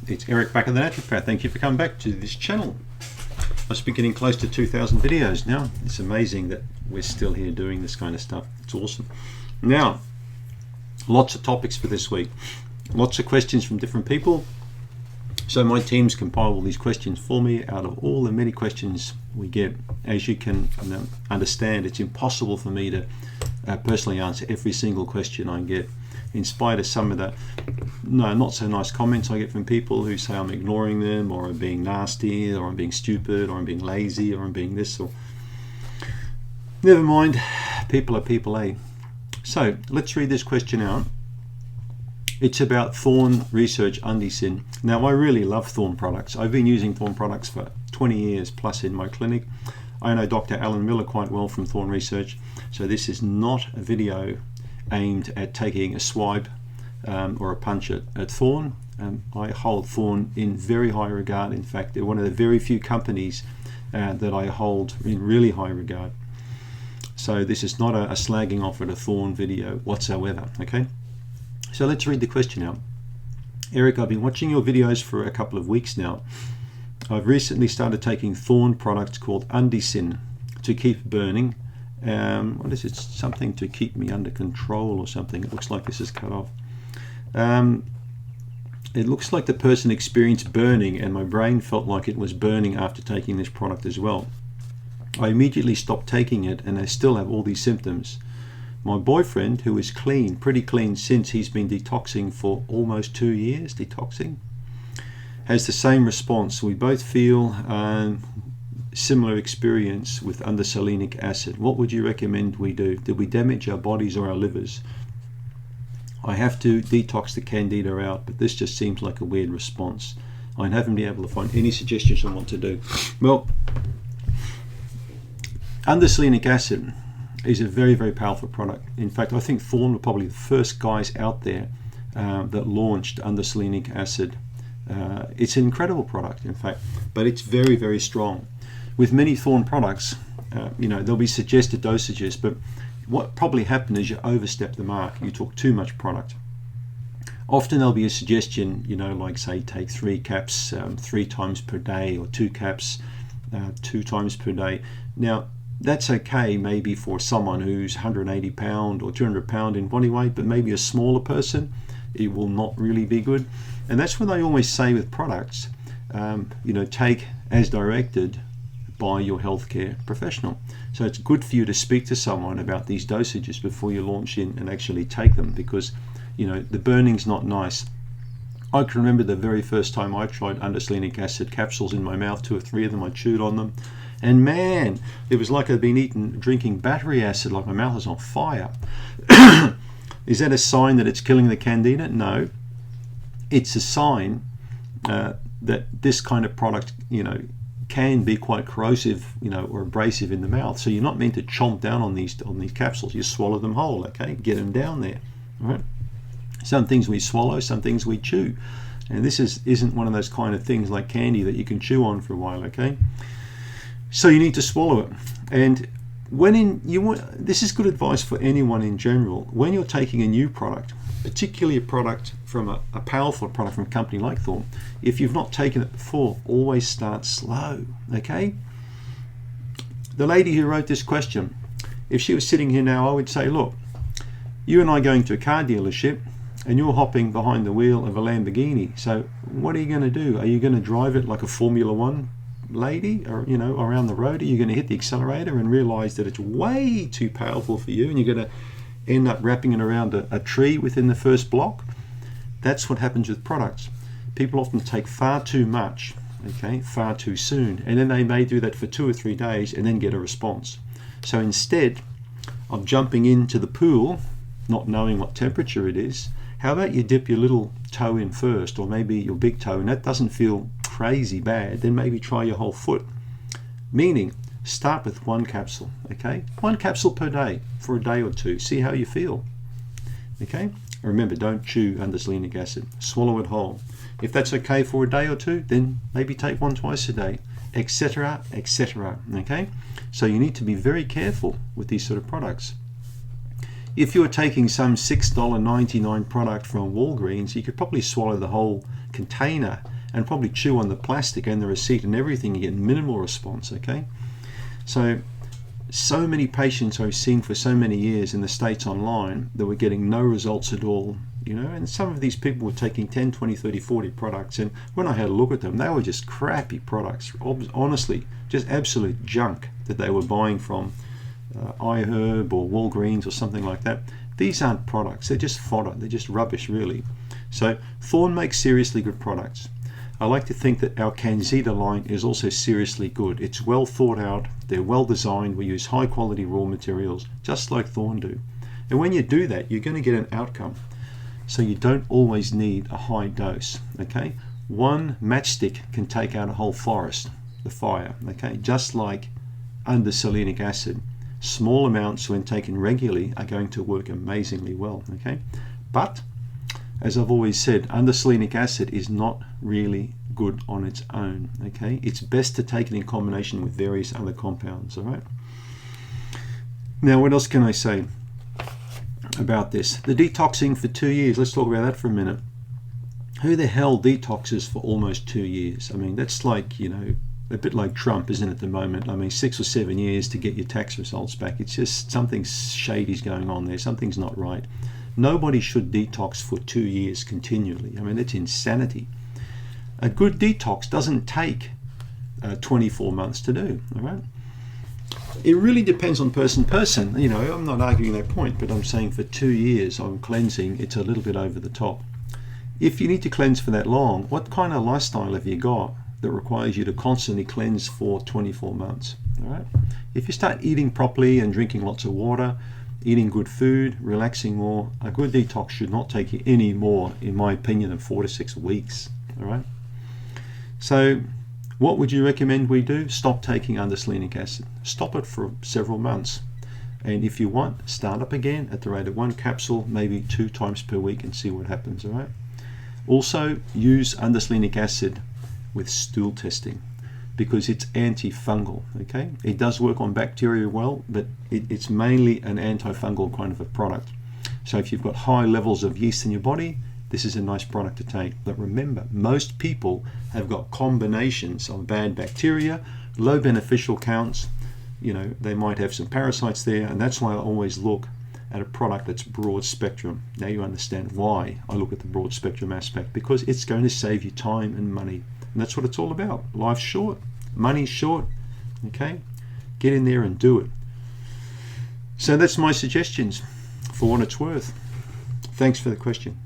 It's Eric Bakker, the Naturopath. Thank you for coming back to this channel. Must be getting close to 2,000 videos now. It's amazing that we're still here doing this kind of stuff. It's awesome. Now, lots of topics for this week. Lots of questions from different people. So my teams compile all these questions for me out of all the many questions we get. As you can understand, it's impossible for me to personally answer every single question I get, in spite of some of the not so nice comments I get from people who say I'm ignoring them, or I'm being nasty, or I'm being stupid, or I'm being lazy, or I'm being this, or never mind. People are people, eh? So let's read this question out. It's about Thorne Research Undecyn. Now, I really love Thorne products. I've been using Thorne products for 20 years plus in my clinic. I know Dr. Alan Miller quite well from Thorne Research, so this is not a video aimed at taking a swipe or a punch at Thorne. I hold Thorne in very high regard. In fact, they're one of the very few companies that I hold in really high regard. So this is not a slagging off at a Thorne video whatsoever, okay? So let's read the question out. Eric, I've been watching your videos for a couple of weeks now. I've recently started taking Thorne products called Undecyn to keep burning. What is it? Something to keep me under control or something. It looks like this is cut off. It looks like the person experienced burning, and my brain felt like it was burning after taking this product as well. I immediately stopped taking it, and I still have all these symptoms. My boyfriend, who is clean, pretty clean since he's been detoxing for almost 2 years, has the same response. We both feel similar experience with underselenic acid. What would you recommend we do? Did we damage our bodies or our livers? I have to detox the candida out, but this just seems like a weird response. I haven't been able to find any suggestions on what to do. Well, underselenic acid is a very, very powerful product. In fact, I think Thorne were probably the first guys out there that launched underselenic acid. It's an incredible product, in fact, but it's very, very strong. With many Thorne products, there'll be suggested dosages, but what probably happened is you overstep the mark. You took too much product. Often there'll be a suggestion, like say take 3 caps 3 times per day, or 2 caps 2 times per day. Now, that's okay maybe for someone who's 180 pound or 200 pound in body weight, but maybe a smaller person, it will not really be good. And that's what I always say with products, take as directed by your healthcare professional. So it's good for you to speak to someone about these dosages before you launch in and actually take them, because the burning's not nice. I can remember the very first time I tried underselenic acid capsules in my mouth, 2 or 3 of them. I chewed on them, and man, it was like I'd been drinking battery acid, like my mouth was on fire. Is that a sign that it's killing the candida? No, it's a sign that this kind of product, can be quite corrosive, or abrasive in the mouth. So you're not meant to chomp down on these capsules. You swallow them whole, okay? Get them down there, all right? Some things we swallow, some things we chew, and this isn't one of those kind of things like candy that you can chew on for a while, okay? So you need to swallow it. And this is good advice for anyone in general. When you're taking a new product, particularly a product from a powerful product from a company like Thorne, if you've not taken it before, always start slow, okay? The lady who wrote this question, if she was sitting here now, I would say, look, you and I are going to a car dealership, and you're hopping behind the wheel of a Lamborghini. So what are you going to do? Are you going to drive it like a Formula One lady, or around the road? Are you going to hit the accelerator and realize that it's way too powerful for you, and you're going to end up wrapping it around a tree within the first block? That's what happens with products. People often take far too much, okay, far too soon, and then they may do that for 2 or 3 days and then get a response. So instead of jumping into the pool not knowing what temperature it is, how about you dip your little toe in first, or maybe your big toe, and that doesn't feel crazy bad, then maybe try your whole foot. Meaning, start with 1 capsule, okay? 1 capsule per day for a day or 2. See how you feel, okay? Remember, don't chew underselenic acid. Swallow it whole. If that's okay for a day or 2, then maybe take 1 twice a day, etc., etc., okay? So you need to be very careful with these sort of products. If you're taking some $6.99 product from Walgreens, you could probably swallow the whole container and probably chew on the plastic and the receipt and everything, you get minimal response, okay? So many patients I've seen for so many years in the States online that were getting no results at all, you know, and some of these people were taking 10, 20, 30, 40 products, and when I had a look at them, they were just crappy products, honestly, just absolute junk that they were buying from iHerb or Walgreens or something like that. These aren't products, they're just fodder, they're just rubbish really. So Thorne makes seriously good products. I like to think that our CanXida line is also seriously good. It's well thought out, they're well designed, we use high quality raw materials, just like Thorne do. And when you do that, you're going to get an outcome. So you don't always need a high dose, okay? One matchstick can take out a whole forest, the fire, okay? Just like undecylenic acid. Small amounts when taken regularly are going to work amazingly well, okay? But as I've always said, undecylenic acid is not really good on its own, okay? It's best to take it in combination with various other compounds, all right? Now, what else can I say about this? The detoxing for 2 years, let's talk about that for a minute. Who the hell detoxes for almost 2 years? I mean, that's like, you know, a bit like Trump, isn't it, at the moment? I mean, 6 or 7 years to get your tax results back. It's just something shady's going on there. Something's not right. Nobody should detox for 2 years continually. I mean, it's insanity. A good detox doesn't take 24 months to do, all right? It really depends on person to person. You know, I'm not arguing that point, but I'm saying for 2 years on cleansing, it's a little bit over the top. If you need to cleanse for that long, what kind of lifestyle have you got that requires you to constantly cleanse for 24 months, all right? If you start eating properly and drinking lots of water, eating good food, relaxing more, a good detox should not take you any more, in my opinion, than 4 to 6 weeks, all right? So what would you recommend we do? Stop taking undecylenic acid. Stop it for several months. And if you want, start up again at the rate of 1 capsule, maybe 2 times per week, and see what happens, all right? Also, use undecylenic acid with stool testing, because it's antifungal, okay? It does work on bacteria well, but it's mainly an antifungal kind of a product. So if you've got high levels of yeast in your body, this is a nice product to take. But remember, most people have got combinations of bad bacteria, low beneficial counts, you know, they might have some parasites there, and that's why I always look at a product that's broad spectrum. Now you understand why I look at the broad spectrum aspect, because it's going to save you time and money. And that's what it's all about. Life's short, money's short, okay? Get in there and do it. So that's my suggestions for what it's worth. Thanks for the question.